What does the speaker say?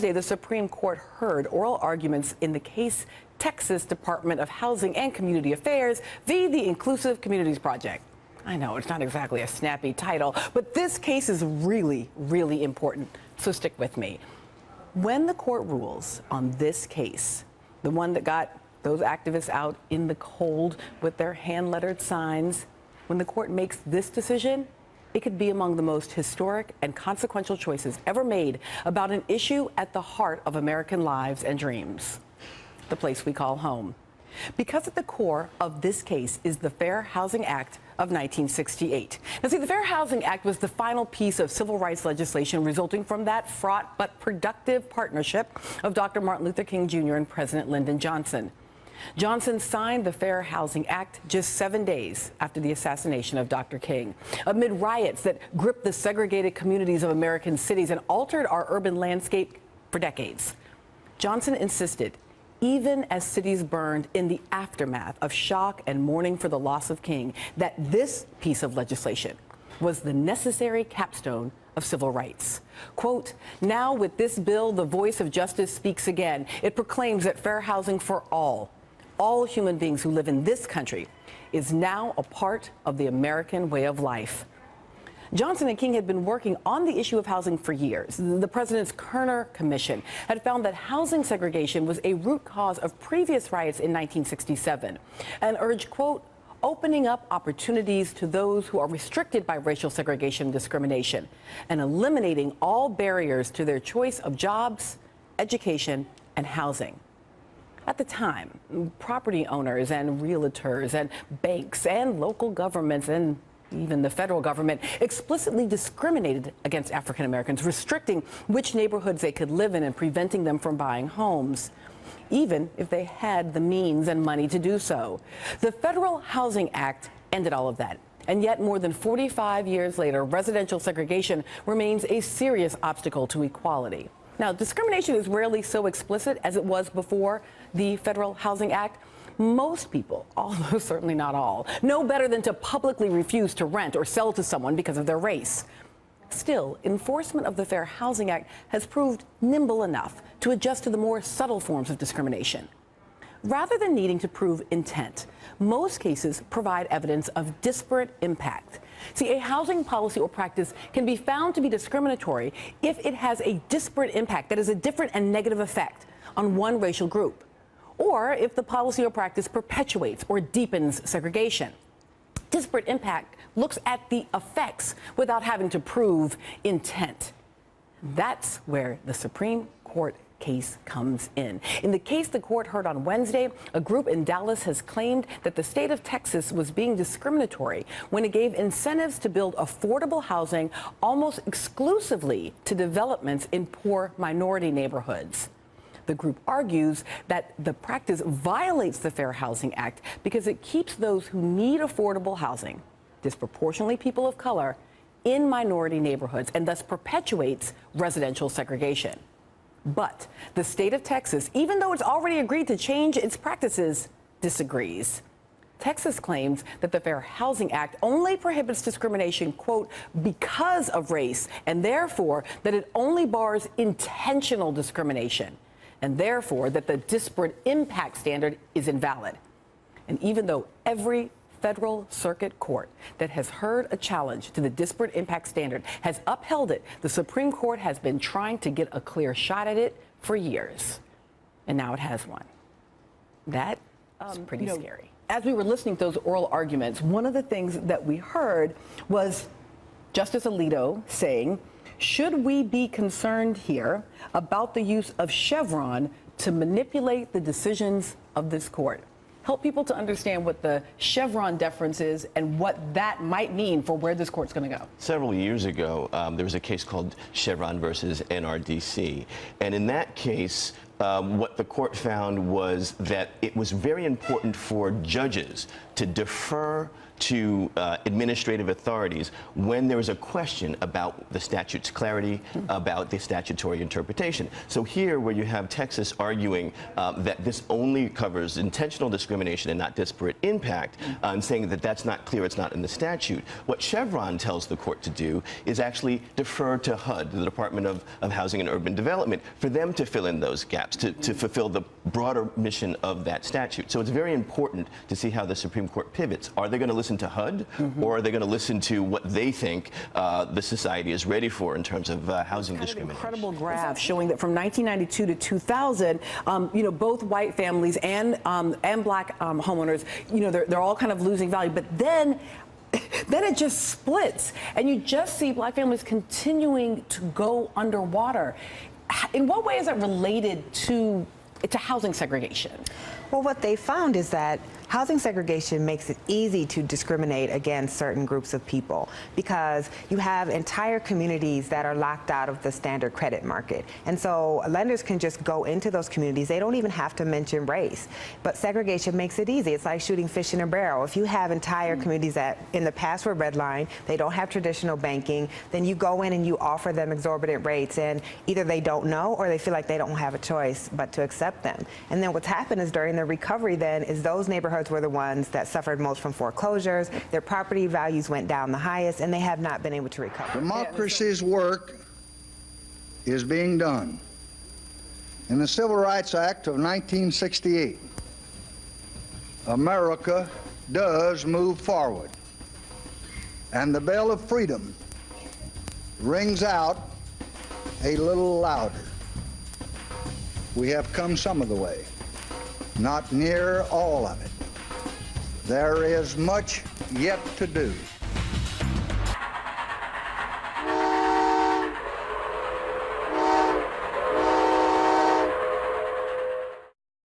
Wednesday, the Supreme Court heard oral arguments in the case Texas Department of Housing and Community Affairs v. the Inclusive Communities Project. I know it's not exactly a snappy title, but this case is really, really important, so stick with me. When the court rules on this case, the one that got those activists out in the cold with their hand-lettered signs, when the court makes this decision, it could be among the most historic and consequential choices ever made about an issue at the heart of American lives and dreams, the place we call home. Because at the core of this case is the Fair Housing Act of 1968. Now, see, the Fair Housing Act was the final piece of civil rights legislation resulting from that fraught but productive partnership of Dr. Martin Luther King Jr. and President Lyndon Johnson. Johnson signed the Fair Housing Act just 7 days after the assassination of Dr. King, amid riots that gripped the segregated communities of American cities and altered our urban landscape for decades. Johnson insisted, even as cities burned in the aftermath of shock and mourning for the loss of King, that this piece of legislation was the necessary capstone of civil rights. Quote, "Now with this bill, the voice of justice speaks again. It proclaims that fair housing for all human beings who live in this country, is now a part of the American way of life." Johnson and King had been working on the issue of housing for years. The president's Kerner Commission had found that housing segregation was a root cause of previous riots in 1967 and urged, quote, "opening up opportunities to those who are restricted by racial segregation and discrimination and eliminating all barriers to their choice of jobs, education, and housing." At the time, property owners and realtors and banks and local governments and even the federal government explicitly discriminated against African Americans, restricting which neighborhoods they could live in and preventing them from buying homes, even if they had the means and money to do so. The Federal Housing Act ended all of that. And yet, more than 45 years later, residential segregation remains a serious obstacle to equality. Now, discrimination is rarely so explicit as it was before the Federal Housing Act. Most people, although certainly not all, know better than to publicly refuse to rent or sell to someone because of their race. Still, enforcement of the Fair Housing Act has proved nimble enough to adjust to the more subtle forms of discrimination. Rather than needing to prove intent, most cases provide evidence of disparate impact. See, a housing policy or practice can be found to be discriminatory if it has a disparate impact, that is, a different and negative effect on one racial group, or if the policy or practice perpetuates or deepens segregation. Disparate impact looks at the effects without having to prove intent. That's where the Supreme Court case comes in. In the case the court heard on Wednesday, a group in Dallas has claimed that the state of Texas was being discriminatory when it gave incentives to build affordable housing almost exclusively to developments in poor minority neighborhoods. The group argues that the practice violates the Fair Housing Act because it keeps those who need affordable housing, disproportionately people of color, in minority neighborhoods and thus perpetuates residential segregation. But the state of Texas, even though it's already agreed to change its practices, disagrees. Texas claims that the Fair Housing Act only prohibits discrimination, quote, because of race, and therefore that it only bars intentional discrimination, and therefore that the disparate impact standard is invalid. And even though every federal circuit court that has heard a challenge to the disparate impact standard has upheld it, the Supreme Court has been trying to get a clear shot at it for years. And now it has one. That is pretty scary. As we were listening to those oral arguments, one of the things that we heard was Justice Alito saying, should we be concerned here about the use of Chevron to manipulate the decisions of this court? Help people to understand what the Chevron deference is and what that might mean for where this court's going to go. Several years ago, there was a case called Chevron versus NRDC. And in that case, what the court found was that it was very important for judges to defer to administrative authorities when there was a question about the statute's clarity, about the statutory interpretation. So here, where you have Texas arguing that this only covers intentional discrimination and not disparate impact, and saying that that's not clear, it's not in the statute, what Chevron tells the court to do is actually defer to HUD, the Department of Housing and Urban Development, for them to fill in those gaps, to fulfill the broader mission of that statute. So it's very important to see how the Supreme Court pivots. Are they going to listen to HUD, or are they going to listen to what they think the society is ready for in terms of housing discrimination? An incredible graph showing that from 1992 to 2000, both white families and black homeowners, they're all kind of losing value. But then it just splits, and you just see black families continuing to go underwater. In what way is that related to housing segregation? Well, what they found is that housing segregation makes it easy to discriminate against certain groups of people because you have entire communities that are locked out of the standard credit market. And so lenders can just go into those communities. They don't even have to mention race. But segregation makes it easy. It's like shooting fish in a barrel. If you have entire communities that in the past were redlined, they don't have traditional banking, then you go in and you offer them exorbitant rates, and either they don't know or they feel like they don't have a choice but to accept them. And then what's happened is during the recovery then is those neighborhoods were the ones that suffered most from foreclosures. Their property values went down the highest, and they have not been able to recover. Democracy's work is being done. In the Civil Rights Act of 1968, America does move forward, and the bell of freedom rings out a little louder. We have come some of the way, not near all of it. There is much yet to do.